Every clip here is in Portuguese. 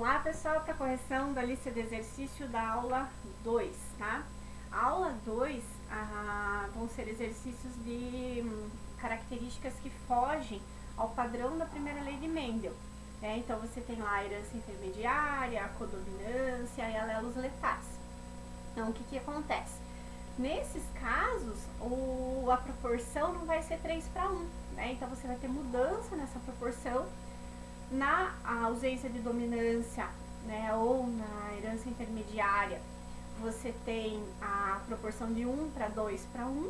Olá pessoal, para correção da lista de exercício da aula 2, tá? A aula 2 vão ser exercícios de características que fogem ao padrão da primeira lei de Mendel. Então você tem lá a herança intermediária, a codominância e alelos letais. Então o que acontece? Nesses casos, a proporção não vai ser 3:1, né? Então você vai ter mudança nessa proporção. Na ausência de dominância, né, ou na herança intermediária, você tem a proporção de 1:2:1,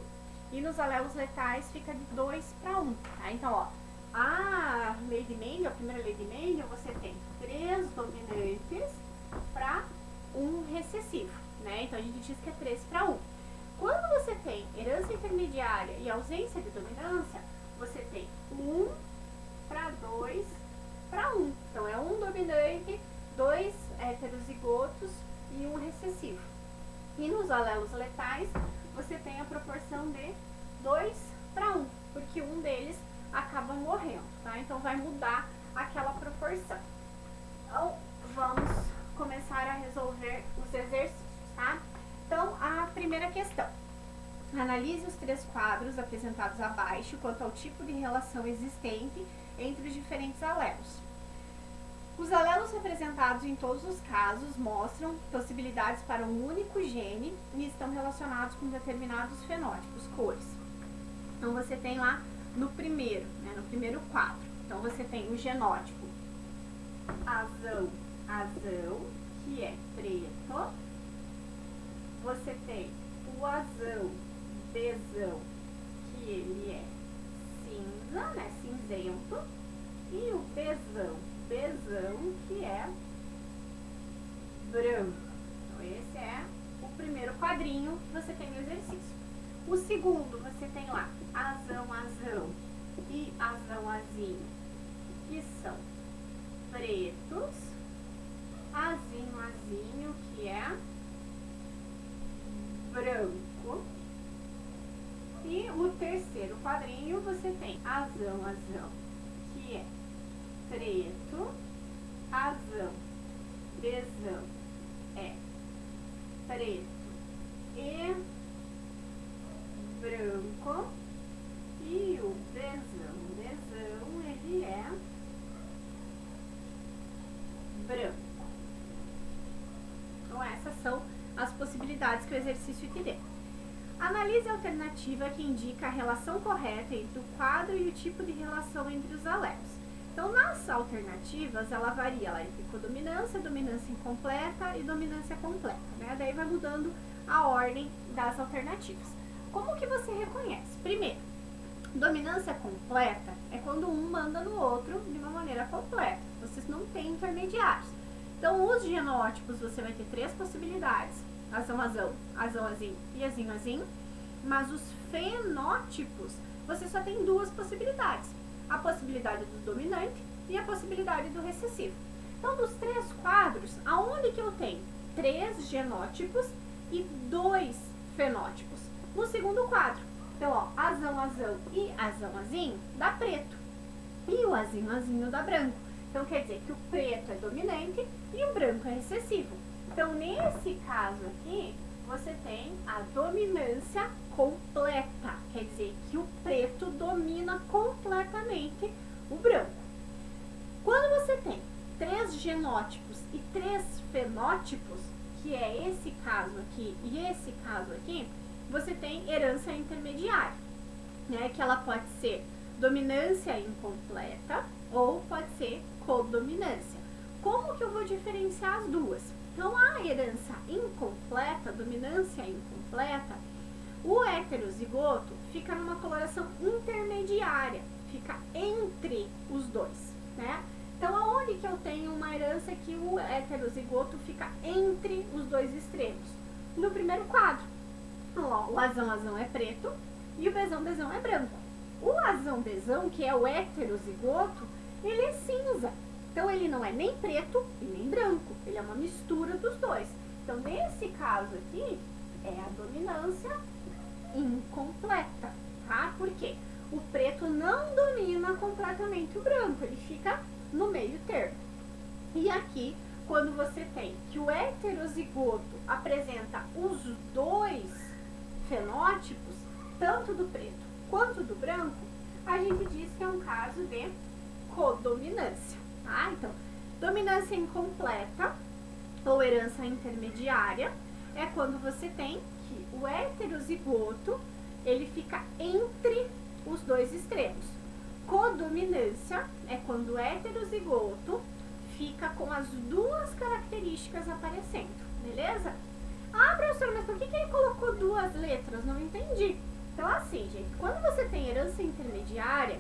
e nos alelos letais fica de 2:1, tá? Então, ó, a lei de Mendel, a primeira lei de Mendel, você tem 3 dominantes para 1 recessivo, né? Então, a gente diz que é 3:1. Quando você tem herança intermediária e ausência de dominância, você tem 1:2:1. Então, é 1 dominante, 2 heterozigotos e 1 recessivo. E nos alelos letais, você tem a proporção de 2:1, porque um deles acaba morrendo, tá? Então, vai mudar aquela proporção. Então, vamos começar a resolver os exercícios, tá? Então, a primeira questão. Analise os 3 quadros apresentados abaixo quanto ao tipo de relação existente entre os diferentes alelos. Os alelos representados em todos os casos mostram possibilidades para um único gene e estão relacionados com determinados fenótipos, cores. Então, você tem lá no primeiro quadro. Então, você tem o genótipo azão, que é preto. Você tem o azão, bezão, que ele é cinza, né, cinzento. E o bezão, que é branco. Então, esse é o primeiro quadrinho que você tem no exercício. O segundo, você tem lá azão e azão-azinho, que são pretos. Azinho, que é branco. E o terceiro quadrinho, você tem azão, que é preto. Azão, bezão é preto e branco. E o bezão, ele é branco. Então, essas são as possibilidades que o exercício te deu. Analise a alternativa que indica a relação correta entre o quadro e o tipo de relação entre os alelos. Então, nas alternativas, ela varia lá entre codominância, dominância incompleta e dominância completa, né? Daí vai mudando a ordem das alternativas. Como que você reconhece? Primeiro, dominância completa é quando um manda no outro de uma maneira completa. Vocês não têm intermediários. Então, os genótipos, você vai ter 3 possibilidades. Azão-azinho e azinho-azinho. Mas os fenótipos, você só tem 2 possibilidades. A possibilidade do dominante e a possibilidade do recessivo. Então, dos 3 quadros, aonde que eu tenho 3 genótipos e 2 fenótipos? No segundo quadro. Então, ó, azão e azão-azinho dá preto. E o azinho dá branco. Então, quer dizer que o preto é dominante e o branco é recessivo. Então, nesse caso aqui, você tem a dominância completa. Quer dizer que o preto domina completamente o branco. Quando você tem 3 genótipos e 3 fenótipos, que é esse caso aqui e esse caso aqui, você tem herança intermediária, né? Que ela pode ser dominância incompleta ou pode ser codominância. Como que eu vou diferenciar as duas? Então, a herança incompleta, dominância incompleta, o heterozigoto fica numa coloração intermediária, fica entre os dois, né? Então, aonde que eu tenho uma herança que o heterozigoto fica entre os dois extremos? No primeiro quadro. Ó, o azão é preto e o bezão é branco. O azão-bezão, que é o heterozigoto, ele é cinza. Então, ele não é nem preto e nem branco, ele é uma mistura dos dois. Então, nesse caso aqui, é a dominância incompleta, tá? Por quê? O preto não domina completamente o branco, ele fica no meio termo. E aqui, quando você tem que o heterozigoto apresenta os dois fenótipos, tanto do preto quanto do branco, a gente diz que é um caso de codominância, tá? Então, dominância incompleta ou herança intermediária é quando você tem que o heterozigoto ele fica entre os dois extremos. Codominância é quando o heterozigoto fica com as duas características aparecendo, beleza? Ah, professor, mas por que ele colocou duas letras? Não entendi. Então, assim, gente, quando você tem herança intermediária,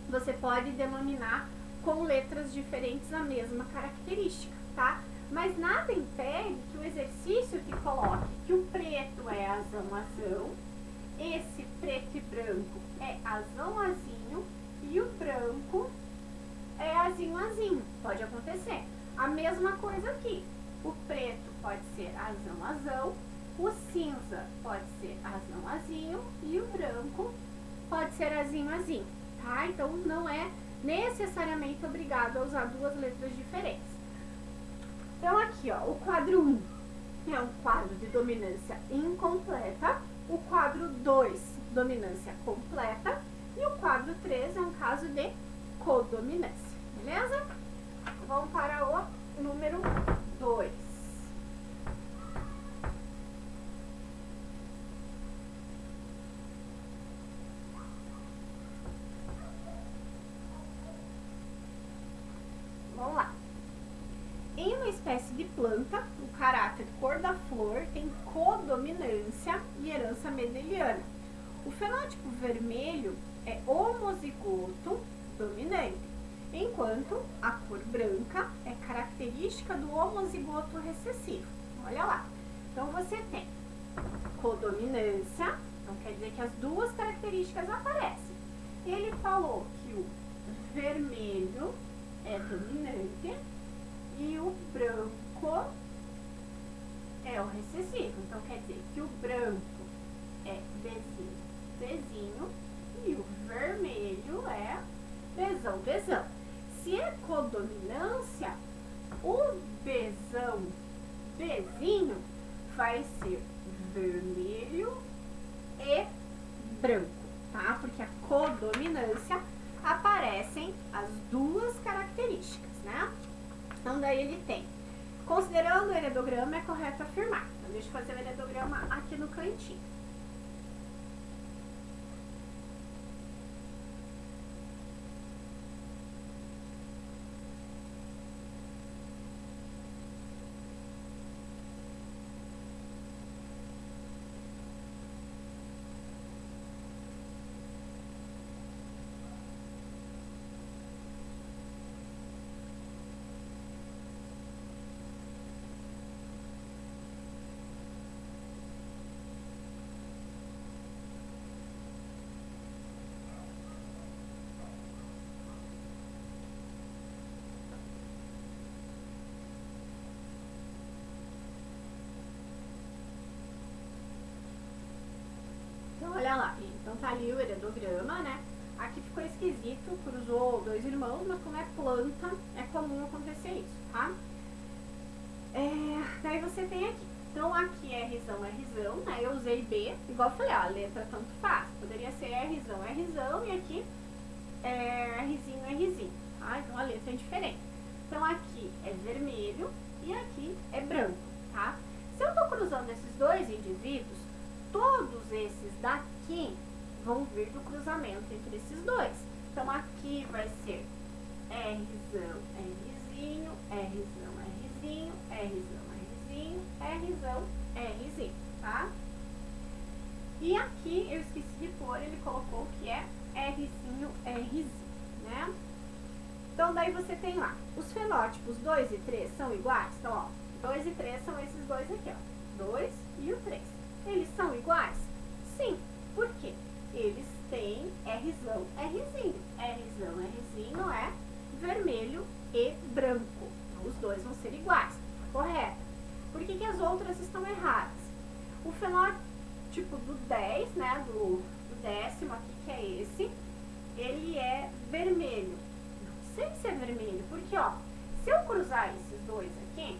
você pode denominar com letras diferentes a mesma característica, tá? Mas nada impede que o exercício te coloque que o preto é azão-azão, esse preto e branco é azão-azinho e o branco é azinho-azinho. Pode acontecer. A mesma coisa aqui. O preto pode ser azão-azão, o cinza pode ser azão-azinho e o branco pode ser azinho-azinho, tá? Então, não é necessariamente obrigado a usar duas letras diferentes. Então, aqui, ó, o quadro 1 é um quadro de dominância incompleta, o quadro 2, dominância completa, e o quadro 3 é um caso de codominância, beleza? Vamos para o número 2. Vamos lá. Em uma espécie de planta, o caráter cor da flor tem codominância e herança mendeliana. O fenótipo vermelho é homozigoto dominante, enquanto a cor branca é característica do homozigoto recessivo. Olha lá. Então, você tem codominância, então quer dizer que as duas características aparecem. Ele falou que o vermelho é dominante e o branco é o recessivo. Então, quer dizer que o branco é Bzinho, Bzinho e o vermelho é Bzão, Bzão. Se é codominância, o Bzão, Bzinho vai ser vermelho e branco, tá? Porque a codominância aparecem as duas características, né? Então, daí ele tem. Considerando o heredograma, é correto afirmar. Então, deixa eu fazer o heredograma aqui no cantinho. Então, olha lá, então tá ali o heredograma, né? Aqui ficou esquisito, cruzou dois irmãos, mas como é planta, é comum acontecer isso, tá? Daí você tem aqui. Então, aqui é Rzão, Rzão, né? Eu usei B, igual eu falei, ó, a letra tanto faz. Poderia ser Rzão, Rzão, e aqui é Rzinho, Rzinho, tá? Então, a letra é diferente. Então, aqui é vermelho e aqui é branco, tá? Se eu tô cruzando esses dois indivíduos, todos esses daqui vão vir do cruzamento entre esses dois. Então, aqui vai ser Rzão, Rzinho, Rzão, Rzinho, Rzão, Rzinho, Rzão, Rzinho, tá? E aqui, eu esqueci de pôr, ele colocou que é Rzinho, Rzinho, né? Então, daí você tem lá, os fenótipos 2 e 3 são iguais? Então, ó, 2 e 3 são esses dois aqui, ó, 2 e o 3. Eles são iguais? Sim. Por quê? Eles têm Rzão, Rzinho. Rzão, Rzinho é vermelho e branco. Então, os dois vão ser iguais. Correto. Por que as outras estão erradas? O fenótipo do 10, né, do décimo aqui, que é esse, ele é vermelho. Não sei se é vermelho, porque, ó, se eu cruzar esses dois aqui,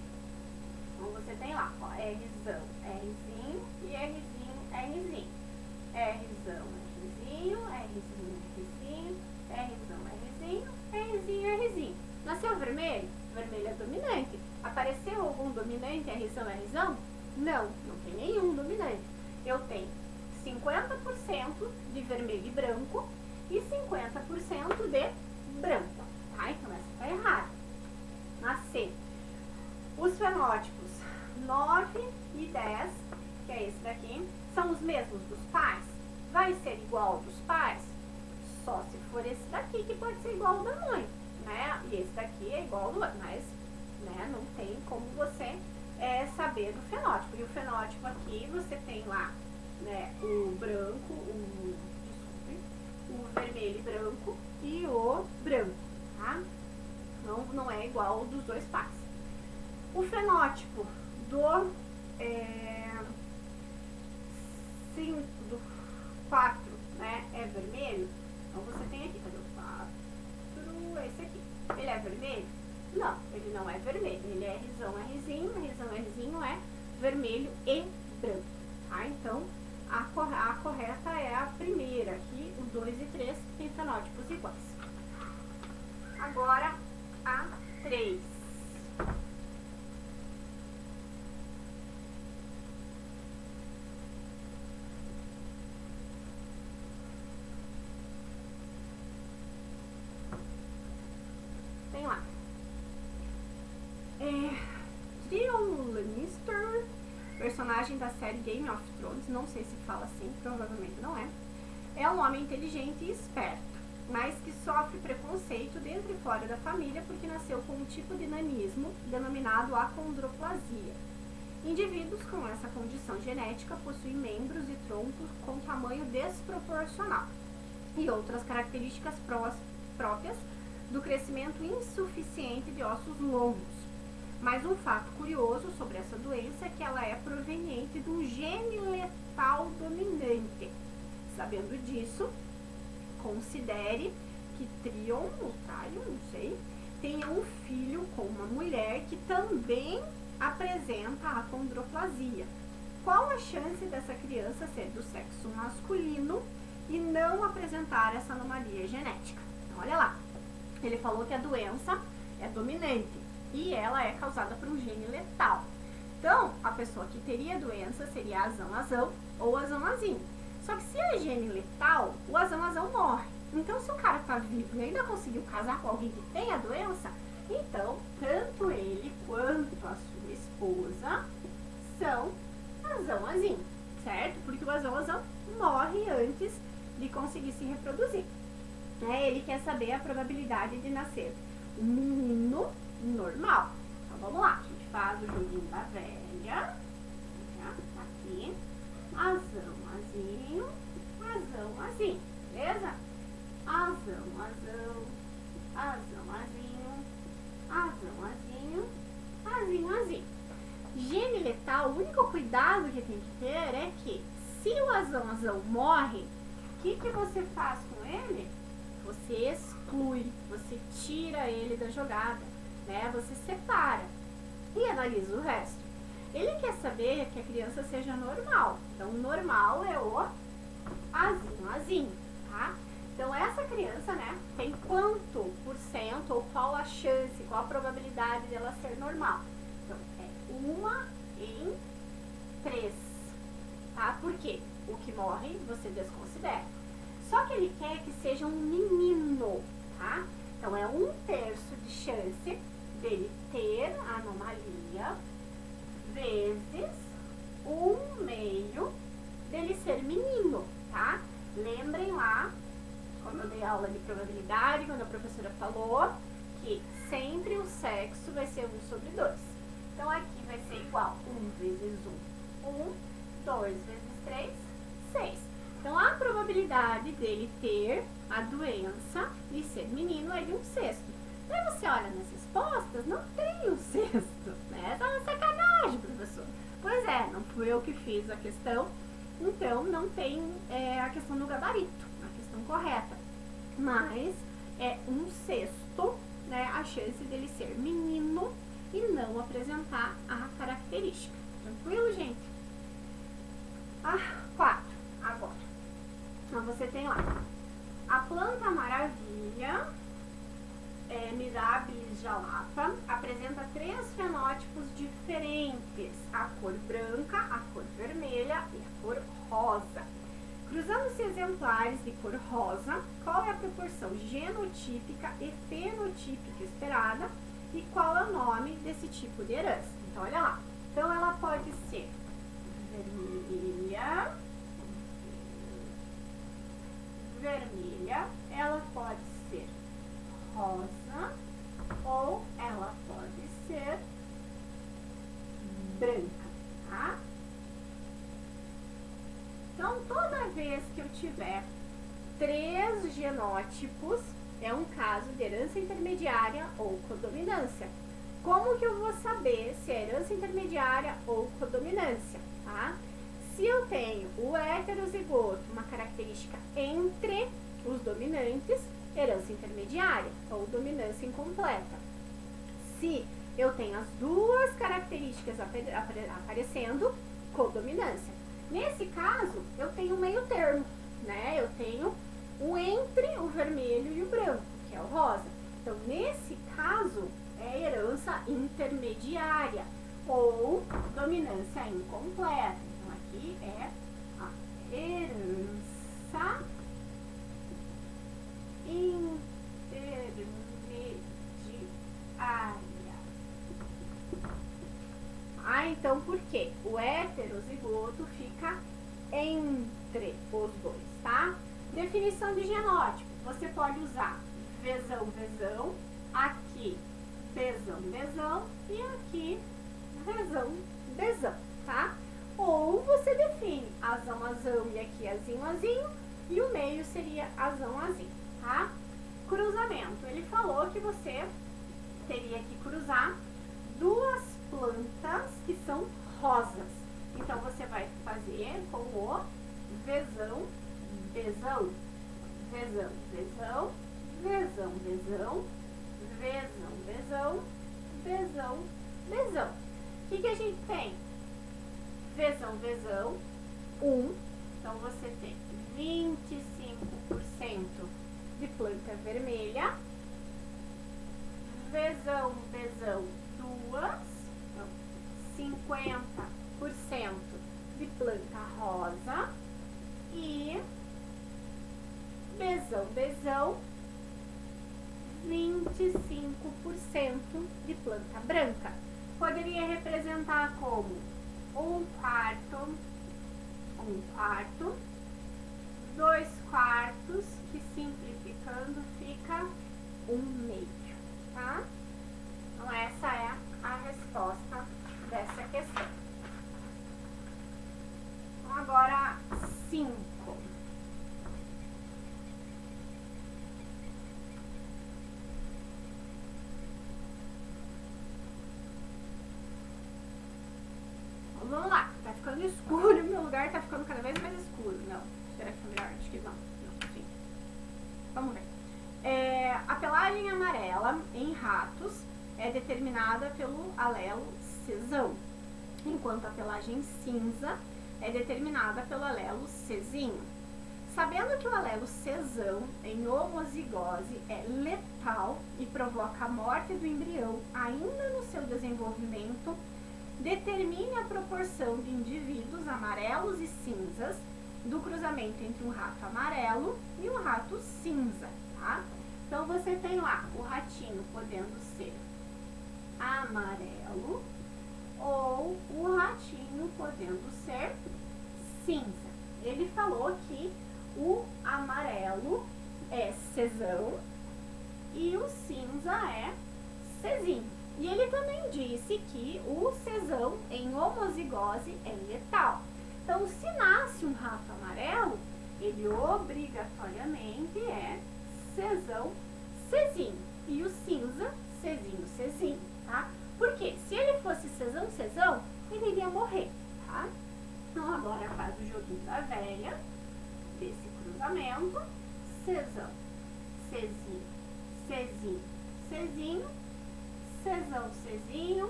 você tem lá, ó, Rzão, Rzinho e Rzinho, Rzinho. Rzão, Rzinho, Rzinho, Rzinho, Rzão, Rzinho, Rzinho, Rzinho. Nasceu vermelho? Vermelho é dominante. Apareceu algum dominante Rzão, Rzão? Não, não tem nenhum dominante. Eu tenho 50% de vermelho e branco e 50% de branco, tá? Então essa tá errada. Na C, os fenótipos 9 e 10, que é esse daqui, são os mesmos dos pais? Vai ser igual ao dos pais? Só se for esse daqui que pode ser igual ao da mãe, né? E esse daqui é igual ao do outro, mas né, não tem como você saber do fenótipo. E o fenótipo aqui, você tem lá, né, o branco, o vermelho e branco e o branco, tá? Não é igual ao dos dois pais. O fenótipo do 4, né, é vermelho. Então você tem aqui, cadê o 4? Esse aqui. Ele é vermelho? Não, ele não é vermelho. Ele é Rzão, Rzinho. Rzão, Rzinho é vermelho e branco, tá? Então, a correta é a primeira aqui, o 2 e 3 tem fenótipos iguais. Agora, a 3. Tem lá. Tyrion Lannister, personagem da série Game of Thrones, não sei se fala assim, provavelmente não é. É um homem inteligente e esperto, mas que sofre preconceito dentro e fora da família porque nasceu com um tipo de nanismo denominado acondroplasia. Indivíduos com essa condição genética possuem membros e troncos com tamanho desproporcional e outras características próprias do crescimento insuficiente de ossos longos. Mas um fato curioso sobre essa doença é que ela é proveniente de um gene letal dominante. Sabendo disso, considere que Tyrion, não sei, tenha um filho com uma mulher que também apresenta a acondroplasia. Qual a chance dessa criança ser do sexo masculino e não apresentar essa anomalia genética? Então, olha lá. Ele falou que a doença é dominante e ela é causada por um gene letal. Então, a pessoa que teria a doença seria azão ou azão-azinho. Só que se é gene letal, o azão morre. Então, se o cara tá vivo e ainda conseguiu casar com alguém que tem a doença, então, tanto ele quanto a sua esposa são azão-azinho, certo? Porque o azão morre antes de conseguir se reproduzir. Ele quer saber a probabilidade de nascer um menino normal. Então vamos lá, a gente faz o joguinho da velha. Aqui, azão-azinho, beleza? Azão-azinho, azinho. Gene letal, o único cuidado que tem que ter é que se o azão morre, o que você faz com ele? Você exclui, você tira ele da jogada, né? Você separa e analisa o resto. Ele quer saber que a criança seja normal. Então, o normal é o azinho, tá? Então, essa criança, né, tem quanto por cento ou qual a chance, qual a probabilidade dela ser normal? Então, é 1 em 3, tá? Por quê? O que morre, você desconsidera. Só que ele quer que seja um menino, tá? Então, é 1/3 de chance dele ter a anomalia vezes 1/2 dele ser menino, tá? Lembrem lá, quando eu dei aula de probabilidade, quando a professora falou que sempre o sexo vai ser 1/2. Então, aqui vai ser igual 1 vezes 1, 2 vezes 3, 6. Então, a probabilidade dele ter a doença e ser menino é de 1/6. Daí você olha nas respostas, não tem 1/6, né? Tá uma sacanagem, professor. Pois é, não fui eu que fiz a questão, então não tem a questão do gabarito, a questão correta. Mas é 1/6, né, a chance dele ser menino e não apresentar a característica característica. Tranquilo, gente? 4. Agora. Então, você tem lá a planta maravilha, Mirabilis jalapa, apresenta 3 fenótipos diferentes: a cor branca, a cor vermelha e a cor rosa. Cruzando-se exemplares de cor rosa, qual é a proporção genotípica e fenotípica esperada e qual é o nome desse tipo de herança? Então, olha lá. Então, ela pode ser vermelha, ela pode ser rosa ou ela pode ser branca, tá? Então, toda vez que eu tiver 3 genótipos, é um caso de herança intermediária ou codominância. Como que eu vou saber se é herança intermediária ou codominância, tá? Se eu tenho o heterozigoto, uma característica entre os dominantes, herança intermediária ou dominância incompleta. Se eu tenho as 2 características aparecendo, codominância. Nesse caso, eu tenho um meio termo, né? Eu tenho o entre o vermelho e o branco, que é o rosa. Então, nesse caso, é herança intermediária ou dominância incompleta. Então, aqui é a herança intermediária. Então por quê? O heterozigoto fica entre os dois, tá? Definição de genótipo. Você pode usar Vzão, Vzão, aqui Bzão, Bzão e aqui Vzão, Bzão, tá? Ou você define Azão, Azão e aqui Azinho, Azinho e o meio seria Azão, Azinho, tá? Cruzamento. Ele falou que você teria que cruzar 2 plantas que são rosas. Então, você vai fazer com o Vzão, Bzão, Vzão, Bzão, Vzão, Bzão, Vzão, Bzão, Vzão, Bzão. O que a gente tem? Vzão, Vzão, 1. Então, você tem 25% de planta vermelha. Vzão, Bzão, 2. 50% de planta rosa e Bzão, Bzão, 25% de planta branca. Poderia representar como 1/4, 2/4, que simplificando fica 1/2, tá? Então, essa é a resposta dessa questão. Então, agora 5. Vamos lá, tá ficando escuro, meu lugar tá ficando cada vez mais escuro. Não, será que foi melhor? Acho que não, sim. Vamos ver. A pelagem amarela em ratos é determinada pelo alelo Czão, enquanto a pelagem cinza é determinada pelo alelo Czinho. Sabendo que o alelo Czão em homozigose é letal e provoca a morte do embrião ainda no seu desenvolvimento, determine a proporção de indivíduos amarelos e cinzas do cruzamento entre um rato amarelo e um rato cinza, tá? Então, você tem lá o ratinho podendo ser amarelo ou o ratinho podendo ser cinza. Ele falou que o amarelo é Czão e o cinza é Czinho. E ele também disse que o Czão em homozigose é letal. Então, se nasce um rato amarelo, ele obrigatoriamente é Czão, Czinho. E o cinza, Czinho, Czinho, tá? Porque se ele fosse Czão, Czão, ele iria morrer, tá? Então, agora faz o joguinho da velha, desse cruzamento. Czão, Czinho, Czinho, Czinho. Czão, Czinho,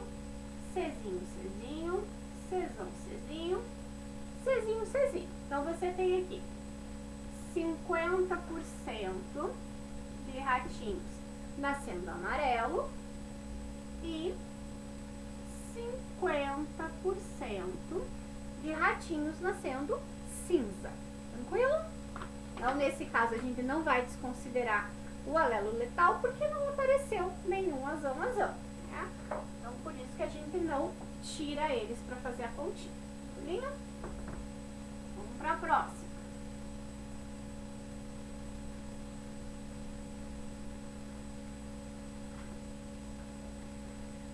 Czinho, Czinho, 50% de ratinhos nascendo amarelo e 50% de ratinhos nascendo cinza. Tranquilo? Então, nesse caso, a gente não vai desconsiderar o alelo letal porque não apareceu nenhum azão. Né? Então, por isso que a gente não tira eles para fazer a continha. Tranquilinho? Vamos para a próxima.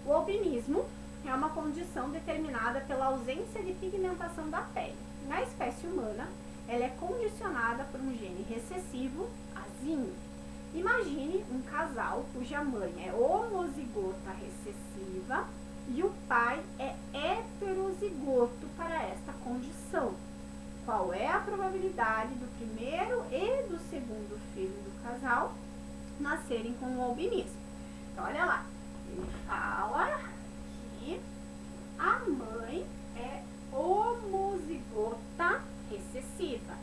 O albinismo é uma condição determinada pela ausência de pigmentação da pele. Na espécie humana, ela é condicionada por um gene recessivo, azinho. Imagine um casal cuja mãe é homozigota recessiva e o pai é heterozigoto para esta condição. Qual é a probabilidade do primeiro e do segundo filho do casal nascerem com o albinismo? Então, olha lá. Ele fala que a mãe é homozigota recessiva.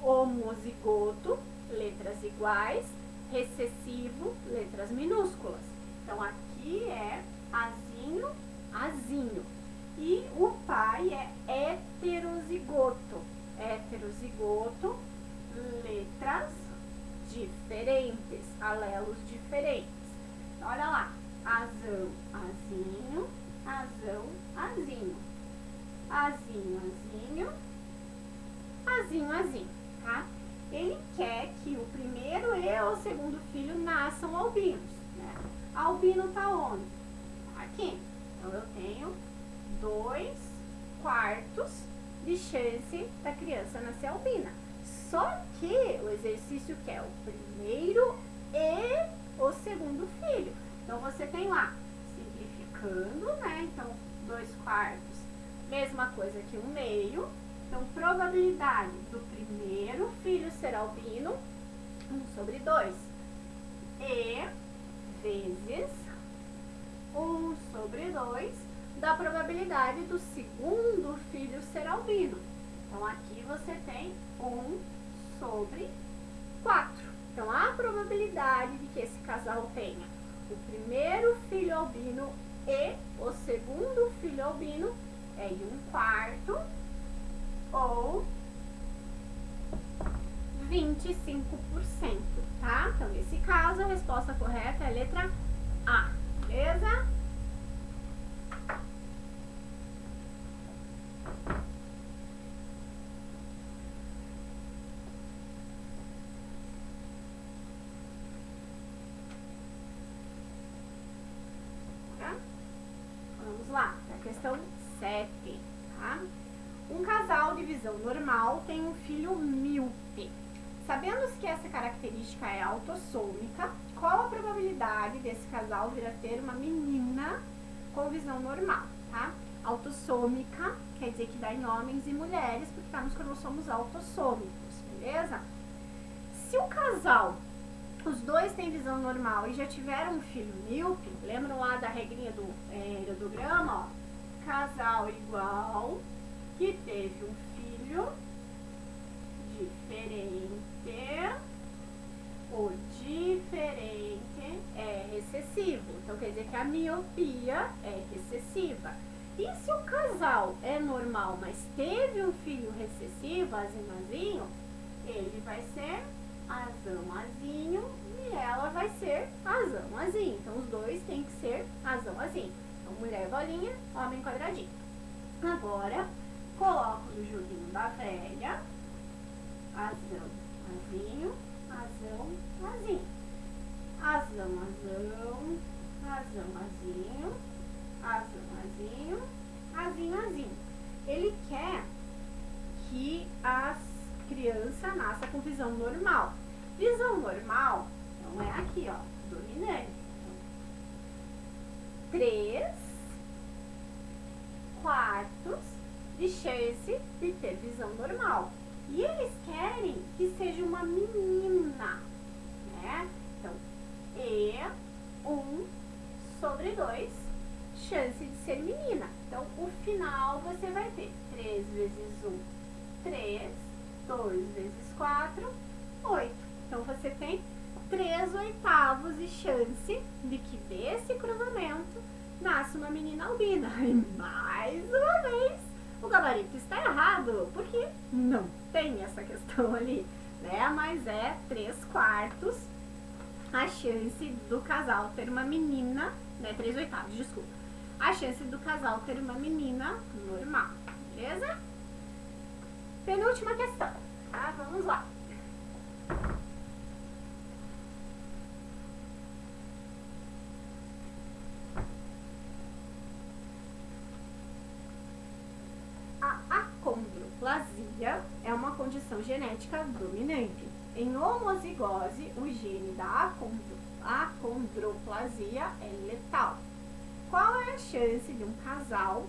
Homozigoto, letras iguais, recessivo, letras minúsculas. Então, aqui é azinho, azinho. E o pai é heterozigoto. Heterozigoto, letras diferentes, alelos diferentes. Então, olha lá. Azão, azinho, azão, azinho. Azinho, azinho, azinho, azinho, tá? Ele quer que o primeiro e o segundo filho nasçam albinos, né? Albino tá onde? Aqui. Então, eu tenho 2/4 de chance da criança nascer albina. Só que o exercício quer o primeiro e o segundo filho. Então, você tem lá, simplificando, né? Então, 2/4, mesma coisa que 1/2. Então, probabilidade do primeiro filho ser albino, 1/2. E vezes 1/2 da probabilidade do segundo filho ser albino. Então, aqui você tem 1/4. Então, a probabilidade de que esse casal tenha o primeiro filho albino e o segundo filho albino é de 1/4 ou 25%, tá? Então, nesse caso, a resposta correta é a letra A, beleza? Vamos lá, a questão 7, tá? Um casal de visão normal tem um filho míope. Sabendo que essa característica é autossômica, qual a probabilidade desse casal vir a ter uma menina com visão normal, tá? Autossômica quer dizer que dá em homens e mulheres, porque tá nos cromossomos autossômicos, beleza? Se o casal, os dois têm visão normal e já tiveram um filho míope, lembram lá da regrinha do heliograma, ó? Casal igual que teve um filho diferente, o diferente é recessivo. Então, quer dizer que a miopia é recessiva. E se o casal é normal, mas teve um filho recessivo, azinho, ele vai ser azão-azinho e ela vai ser azão-azinho. Então, os dois têm que ser azão-azinho. Então, mulher bolinha, homem quadradinho. Agora, coloco no joguinho da velha, azão-azinho, azão-azinho. Azão-azão, azão-azinho, azão-azinho, azinho-azinho. Ele quer que a criança nasça com visão normal. Visão normal não é aqui, ó, dominante. 3/4 de chance de ter visão normal. E eles querem que seja uma menina, né? Então, E1/2 chance de ser menina. Então, o final você vai ter 3 vezes 1, 3, 2 vezes 4, 8. Então, você tem 3/8 de chance de que desse cruzamento nasce uma menina albina. E mais uma vez, o gabarito está errado, porque não tem essa questão ali, né? Mas é 3/4 a chance do casal ter uma menina, né? 3/8, desculpa. A chance do casal ter uma menina normal, beleza? Penúltima questão, tá? Vamos lá. A acondroplasia é uma condição genética dominante. Em homozigose, o gene da acondroplasia é letal. Qual é a chance de um casal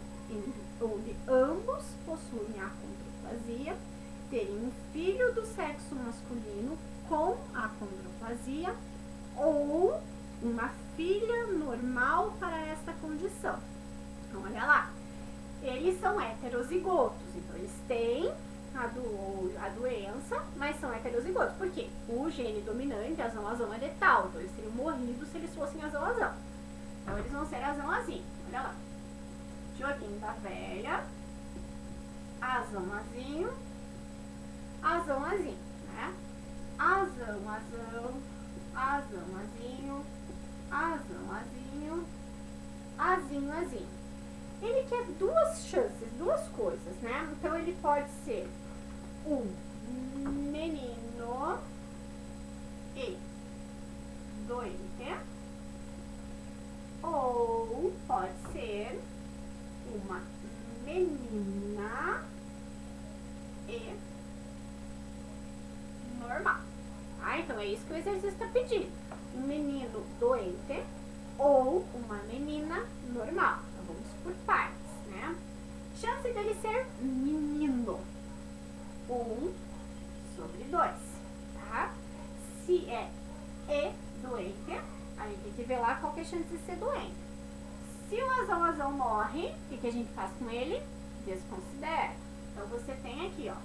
onde ambos possuem acondroplasia terem um filho do sexo masculino com acondroplasia ou uma filha normal para esta condição? Então, olha lá. Eles são heterozigotos, então eles têm a doença, mas são heterozigotos. Por quê? O gene dominante, azão é letal, então eles teriam morrido se eles fossem azão. Então eles vão ser azão-azinho. Olha lá. Joguinho da velha, azão-azinho, azão-azinho, né? Azão-azinho, azinho-azinho. Ele quer duas chances, duas coisas, né? Então ele pode ser um menino e doente, ou pode ser uma menina e normal. Ah, então é isso que o exercício está pedindo. Um menino doente ou uma menina normal. Então vamos por partes, né? Chance dele ser menino. 1/2, tá? Se é doente, a gente tem que ver lá qual que é a chance de ser doente. Se o azão morre, o que a gente faz com ele? Desconsidera. Então você tem aqui, ó,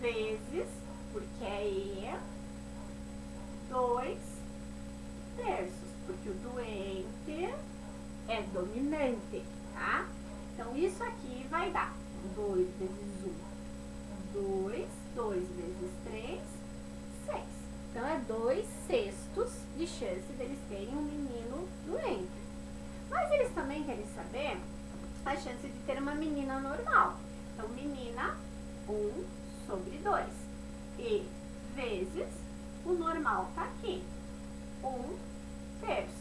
vezes, porque é 2/3, porque o doente é dominante, tá? Então isso aqui vai dar 2 vezes 2, 2 vezes 3, 6. Então é 2/6 de chance deles terem um menino doente. Mas eles também querem saber a chance de ter uma menina normal. Então, menina, 1/2. E vezes, o normal tá aqui. 1/3.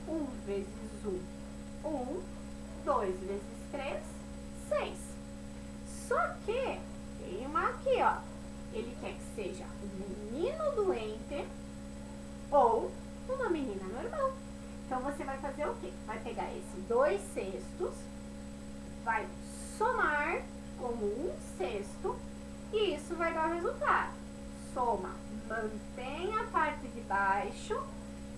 1 vezes 1, 2 vezes 3, 6. Só que, tem uma aqui, ó. Ele quer que seja um menino doente ou uma menina normal. Então, você vai fazer o quê? Vai pegar esse 2/6, vai somar como 1/6 e isso vai dar o resultado. Soma, mantém a parte de baixo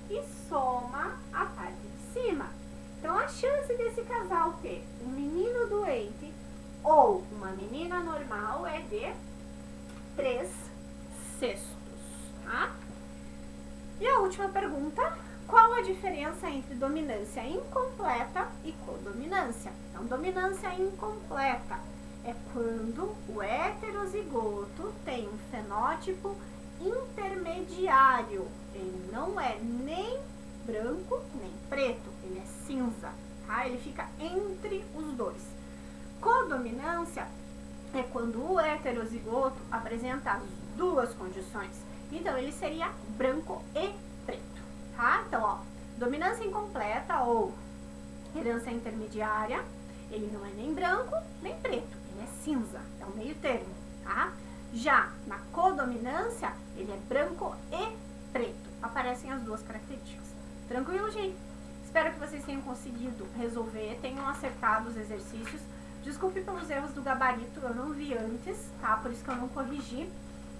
e soma a parte de cima. Então, a chance desse casal ter um menino doente ou uma menina normal é de 3/6, tá? E a última pergunta: qual a diferença entre dominância incompleta e codominância? Então, dominância incompleta é quando o heterozigoto tem um fenótipo intermediário. Ele não é nem branco nem preto, ele é cinza, tá? Ele fica entre os dois. Codominância é quando o heterozigoto apresenta as duas condições. Então, ele seria branco e preto, tá? Então, ó, dominância incompleta ou herança intermediária, ele não é nem branco nem preto, ele é cinza, é o meio termo, tá? Já na codominância, ele é branco e preto, aparecem as duas características. Tranquilo, gente? Espero que vocês tenham conseguido resolver, tenham acertado os exercícios. Desculpe pelos erros do gabarito, eu não vi antes, tá? Por isso que eu não corrigi.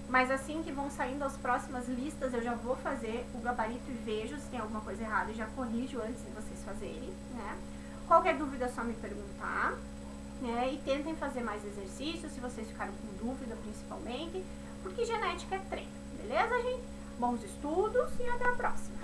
Mas assim que vão saindo as próximas listas, eu já vou fazer o gabarito e vejo se tem alguma coisa errada e já corrijo antes de vocês fazerem, né? Qualquer dúvida é só me perguntar. E tentem fazer mais exercícios, se vocês ficaram com dúvida principalmente, porque genética é treino, beleza, gente? Bons estudos e até a próxima!